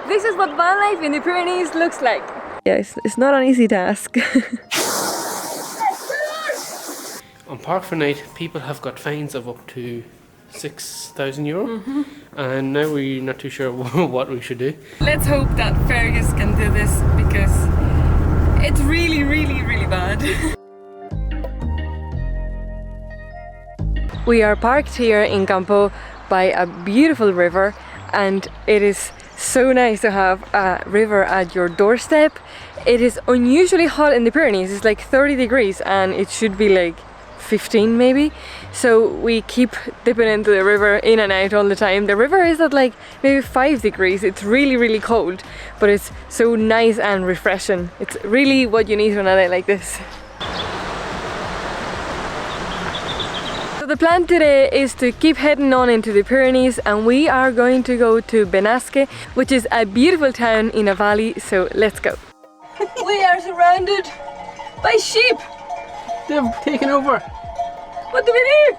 This is what van life in the Pyrenees looks like. Yeah, it's not an easy task. On Park for Night, people have got fines of up to €6,000, and now we're not too sure what we should do. Let's hope that Fergus can do this because it's really, really, really bad. We are parked here in Campo by a beautiful river, and it is so nice to have a river at your doorstep. It is unusually hot in the Pyrenees. It's like 30 degrees and it should be like 15 maybe. So we keep dipping into the river in and out all the time. The river is at like maybe 5 degrees. It's really, really cold, but it's so nice and refreshing. It's really what you need on a day like this. The plan today is to keep heading on into the Pyrenees, and we are going to go to Benasque, which is a beautiful town in a valley, so let's go. We are surrounded by sheep! They've taken over! What do we do?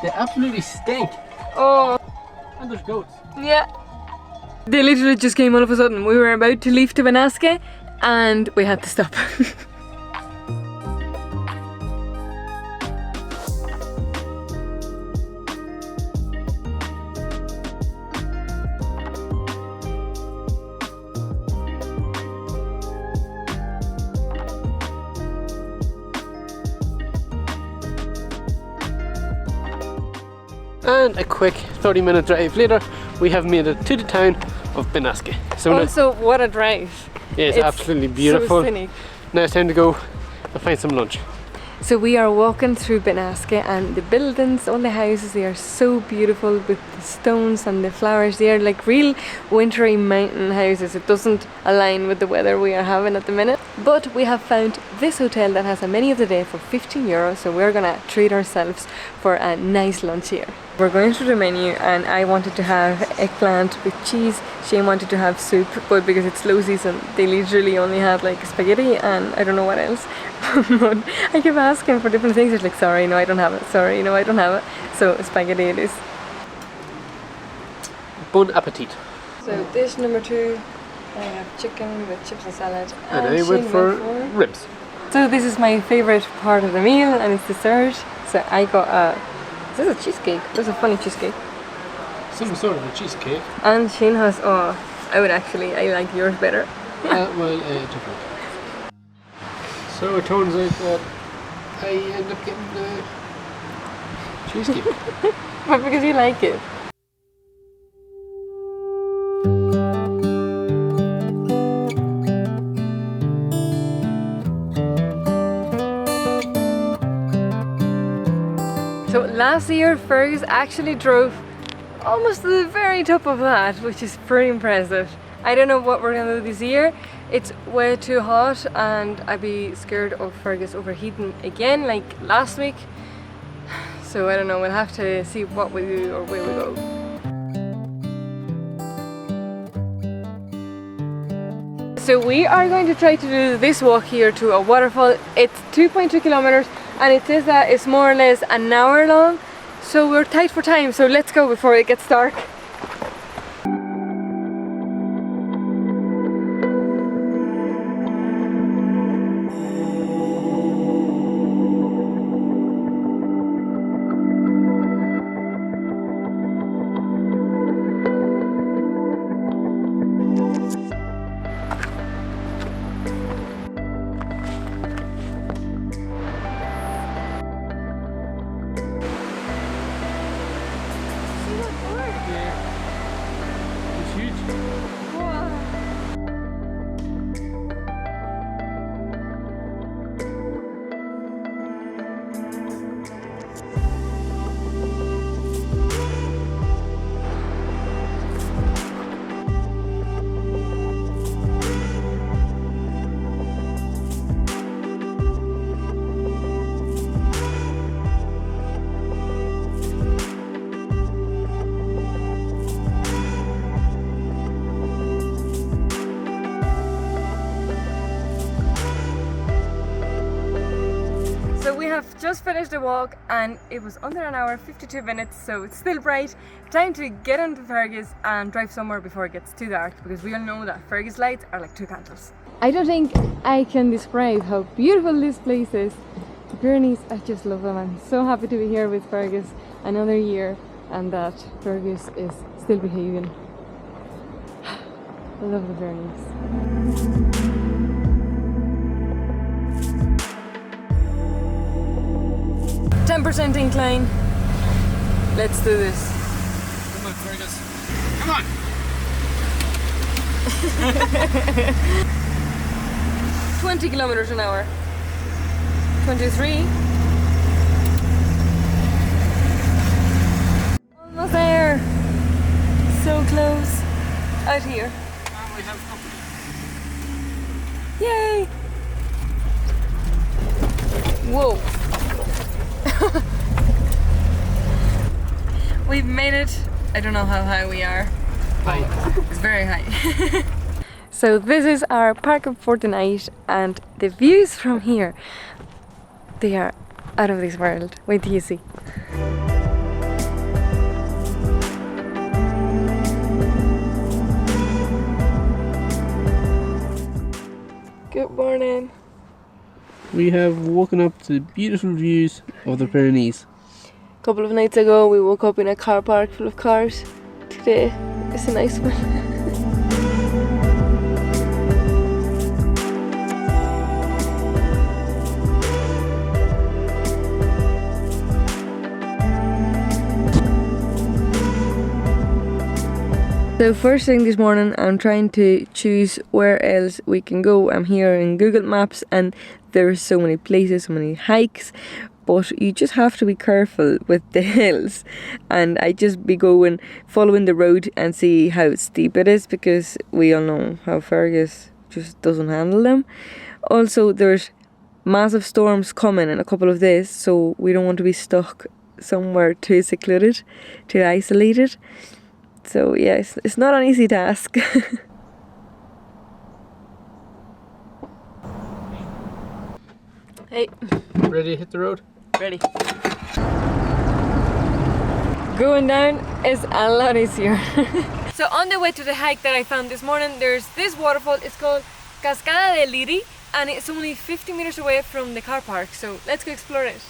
They absolutely stink! Oh. And there's goats. Yeah. They literally just came all of a sudden. We were about to leave to Benasque and we had to stop. And a quick 30-minute drive later, we have made it to the town of Benasque. So also, what a drive. Yeah, it's absolutely beautiful. So scenic. Now it's time to go and find some lunch. So we are walking through Benasque, and the buildings, all the houses, they are so beautiful with the stones and the flowers. They are like real wintry mountain houses. It doesn't align with the weather we are having at the minute. But we have found this hotel that has a menu of the day for €15, so we're gonna treat ourselves for a nice lunch here. We're going through the menu, and I wanted to have eggplant with cheese. Shane wanted to have soup, but because it's low season, they literally only had like spaghetti and I don't know what else. But I kept asking for different things. It's like, sorry, no, I don't have it. Sorry, no, I don't have it. So spaghetti it is. Bon appetit. So dish number 2, I have chicken with chips and salad. And I went for ribs. So this is my favorite part of the meal, and it's dessert. So I got a... Is this a cheesecake? This is a funny cheesecake. Some sort of a cheesecake. And Shane has... Oh, I like yours better. Different. So it turns out that I end up getting the cheesecake. But because you like it. So last year Fergus actually drove almost to the very top of that, which is pretty impressive. I don't know what we're gonna do this year. It's way too hot and I'd be scared of Fergus overheating again like last week. So I don't know, we'll have to see what we do or where we go. So we are going to try to do this walk here to a waterfall. It's 2.2 kilometers and it says that it's more or less an hour long. So we're tight for time, so let's go before it gets dark. just finished the walk and it was under an hour, 52 minutes, so it's still bright. Time to get into 𝗪𝗪𝗪𝗧 and drive somewhere before it gets too dark, because we all know that 𝗪𝗪𝗪𝗪𝗧 lights are like 2 candles. I don't think I can describe how beautiful this place is. The Pyrenees, I just love them. I'm so happy to be here with 𝗪𝗪𝗪𝗧 another year, and that 𝗪𝗪𝗪𝗧 is still behaving. I love the Pyrenees. 10% incline. Let's do this. Come on, Fergus. Come on! 20 kilometers an hour. 23. Almost there. So close. Out here. And we have company. Yay! Whoa. We've made it. I don't know how high we are. Hi. It's very high. So this is our park of Fortnite, and the views from here, they are out of this world. Wait till you see. Good morning. We have woken up to beautiful views of the Pyrenees. A couple of nights ago we woke up in a car park full of cars. Today it's a nice one. So first thing this morning, I'm trying to choose where else we can go. I'm here in Google Maps and there are so many places, so many hikes, but you just have to be careful with the hills. And I just be going, following the road and see how steep it is, because we all know how 𝗪𝗪𝗪𝗧 just doesn't handle them. Also, there's massive storms coming in a couple of days, so we don't want to be stuck somewhere too secluded, too isolated. So yeah, it's not an easy task. Hey. Ready to hit the road? Ready. Going down is a lot easier. So on the way to the hike that I found this morning, there's this waterfall. It's called Cascada de Liri, and it's only 50 meters away from the car park. So let's go explore it.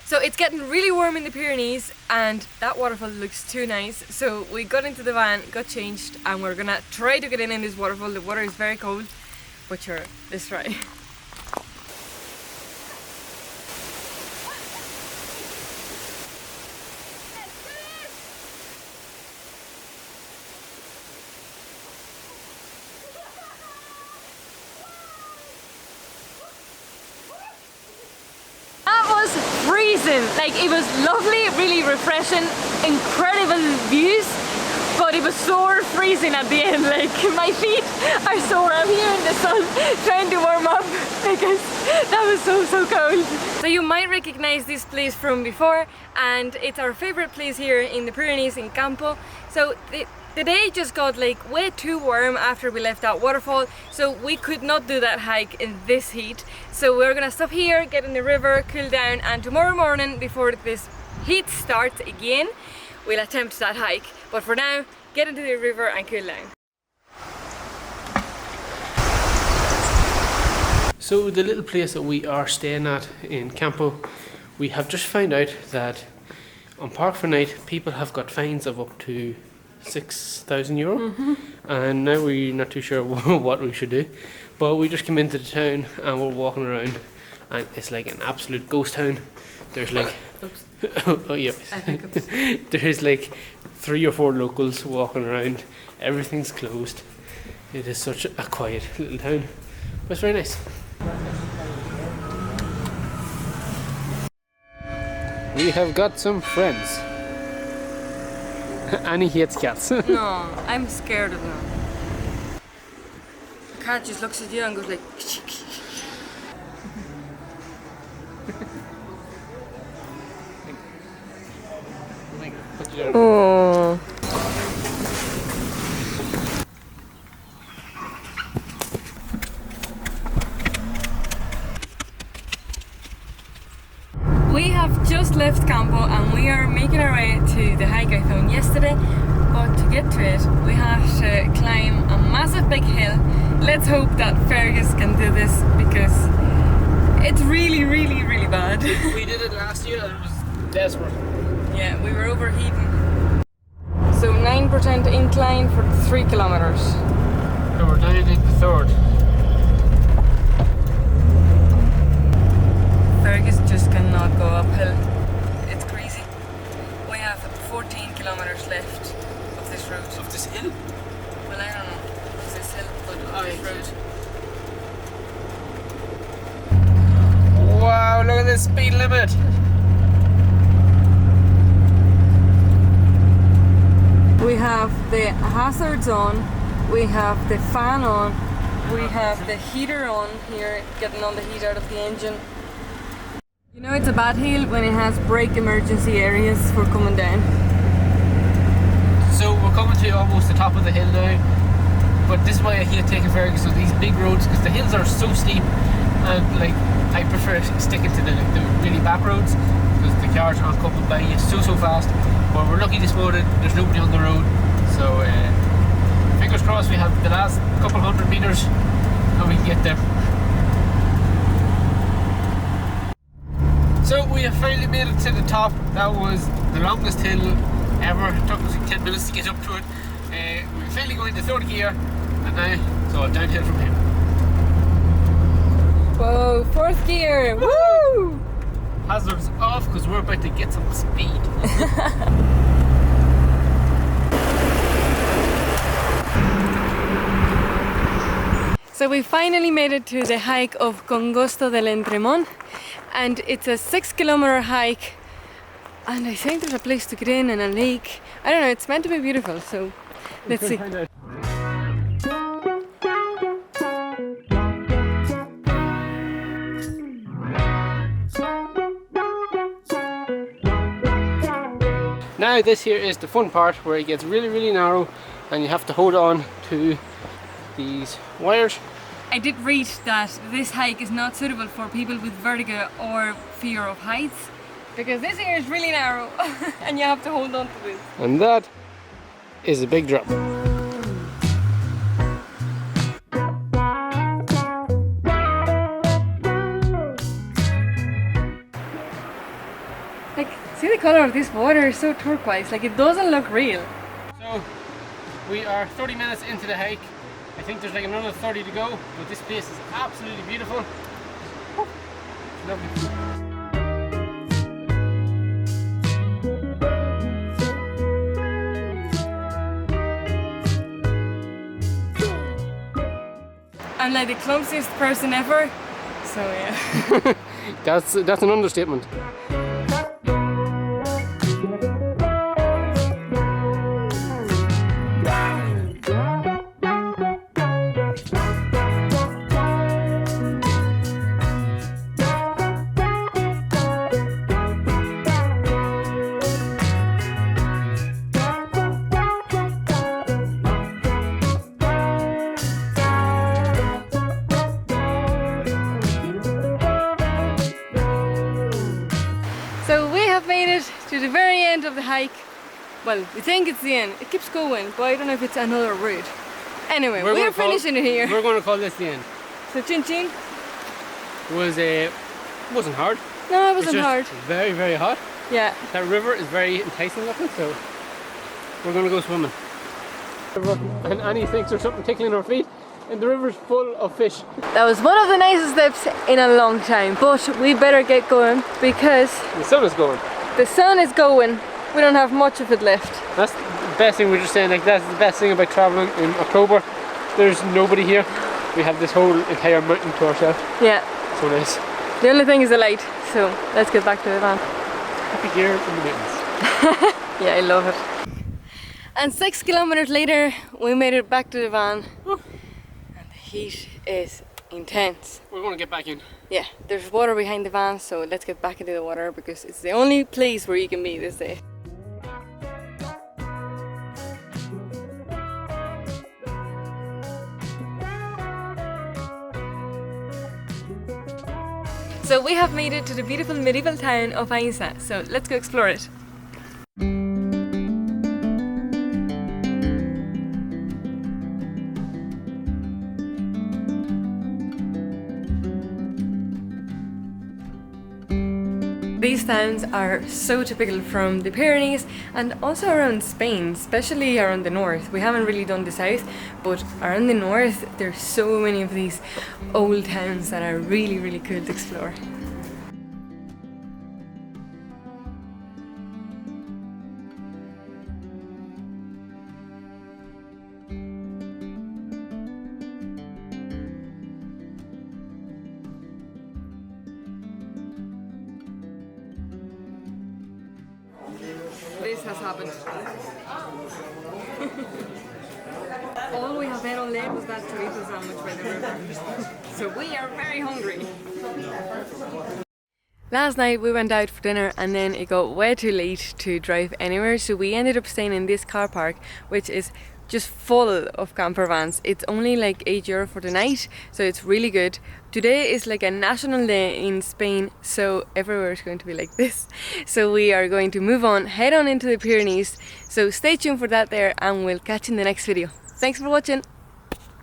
So it's getting really warm in the Pyrenees, and that waterfall looks too nice. So we got into the van, got changed, and we're gonna try to get in this waterfall. The water is very cold, but sure, let's try. Freezing. Like, it was lovely, really refreshing, incredible views, but it was so freezing at the end. Like, my feet are sore. I'm here in the sun trying to warm up because that was so cold. So you might recognize this place from before, and it's our favorite place here in the Pyrenees, in Campo. So the day just got like way too warm after we left that waterfall, so we could not do that hike in this heat. So we're gonna stop here, get in the river, cool down, and tomorrow morning, before this heat starts again, we'll attempt that hike. But for now, get into the river and cool down. So the little place that we are staying at in Campo, we have just found out that on Park for Night people have got fines of up to €6,000, and now we're not too sure what we should do, but we just came into the town and we're walking around, and it's like an absolute ghost town. There's like oh yeah, there's like 3 or 4 locals walking around. Everything's closed. It is such a quiet little town, but it's very nice. We have got some friends. Annie hates cats. No, I'm scared of them. The cat just looks at you and goes like... Oh. Campo, and we are making our way to the hike I found yesterday. But to get to it, we have to climb a massive big hill. Let's hope that Fergus can do this because it's really, really, really bad. We did it last year and it was desperate. Yeah, we were overheating. So 9% incline for 3 kilometers. So we're down in the third. Fergus just cannot go uphill. It's crazy. We have 14 kilometers left of this route. Of this hill? Well, I don't know. Of this hill, but of this route. Wow, look at this speed limit. We have the hazards on, we have the fan on, we have the heater on here, getting all the heat out of the engine. You know it's a bad hill when it has brake emergency areas for coming down. So we're coming to almost the top of the hill now, but this is why I hate taking Fergus on these big roads, because the hills are so steep, and like I prefer sticking to the really back roads because the cars aren't coupled by you so fast. But we're lucky this morning, there's nobody on the road, so fingers crossed we have the last couple hundred meters and we can get there. So we have finally made it to the top. That was the longest hill ever. It took us like 10 minutes to get up to it. We're finally going to third gear and now it's all downhill from here. Whoa, fourth gear! Woo! Hazards off because we're about to get some speed. So we finally made it to the hike of Congosto del Entremont, and it's a 6 kilometer hike, and I think there's a place to get in and a lake. I don't know, it's meant to be beautiful, so let's see. Now this here is the fun part where it gets really narrow and you have to hold on to these wires. I did read that this hike is not suitable for people with vertigo or fear of heights because this here is really narrow and you have to hold on to this. And that is a big drop. Like, see the color of this water is so turquoise, like it doesn't look real. So we are 30 minutes into the hike. I think there's like another 30 to go, but this place is absolutely beautiful. Oh, lovely. I'm like the clumsiest person ever, so yeah. That's an understatement. So we have made it to the very end of the hike. Well, we think it's the end. It keeps going, but I don't know if it's another route. Anyway, we're finishing it here. We're going to call this the end. So chin chin. It wasn't hard. No, it wasn't hard. Very hot. Yeah. That river is very enticing looking, so we're going to go swimming. And Annie thinks there's something tickling her feet, and the river's full of fish. That was one of the nicest steps in a long time, but we better get going because The sun is going. the sun is going. We don't have much of it left. That's the best thing, we're just saying, like that's the best thing about travelling in October. There's nobody here. We have this whole entire mountain to ourselves. Yeah. So nice. The only thing is the light, so let's get back to the van. Happy here in the mountains. Yeah, I love it. And 6 kilometers later, we made it back to the van. And the heat is intense. We're going to get back in. Yeah, there's water behind the van, so let's get back into the water because it's the only place where you can be this day. So So we have made it to the beautiful medieval town of Ainsa, so let's go explore it. These towns are so typical from the Pyrenees and also around Spain, especially around the north. We haven't really done the south, but around the north there's so many of these old towns that are really, really cool to explore. This has happened. All we have had all day was that tomato sandwich by the river. So we are very hungry. Last night we went out for dinner and then it got way too late to drive anywhere, so we ended up staying in this car park, which is just full of camper vans. It's only like €8 for the night, so it's really good. Today is like a national day in Spain, so everywhere is going to be like this. So we are going to move on, head on into the Pyrenees. So stay tuned for that there, and we'll catch you in the next video. Thanks for watching.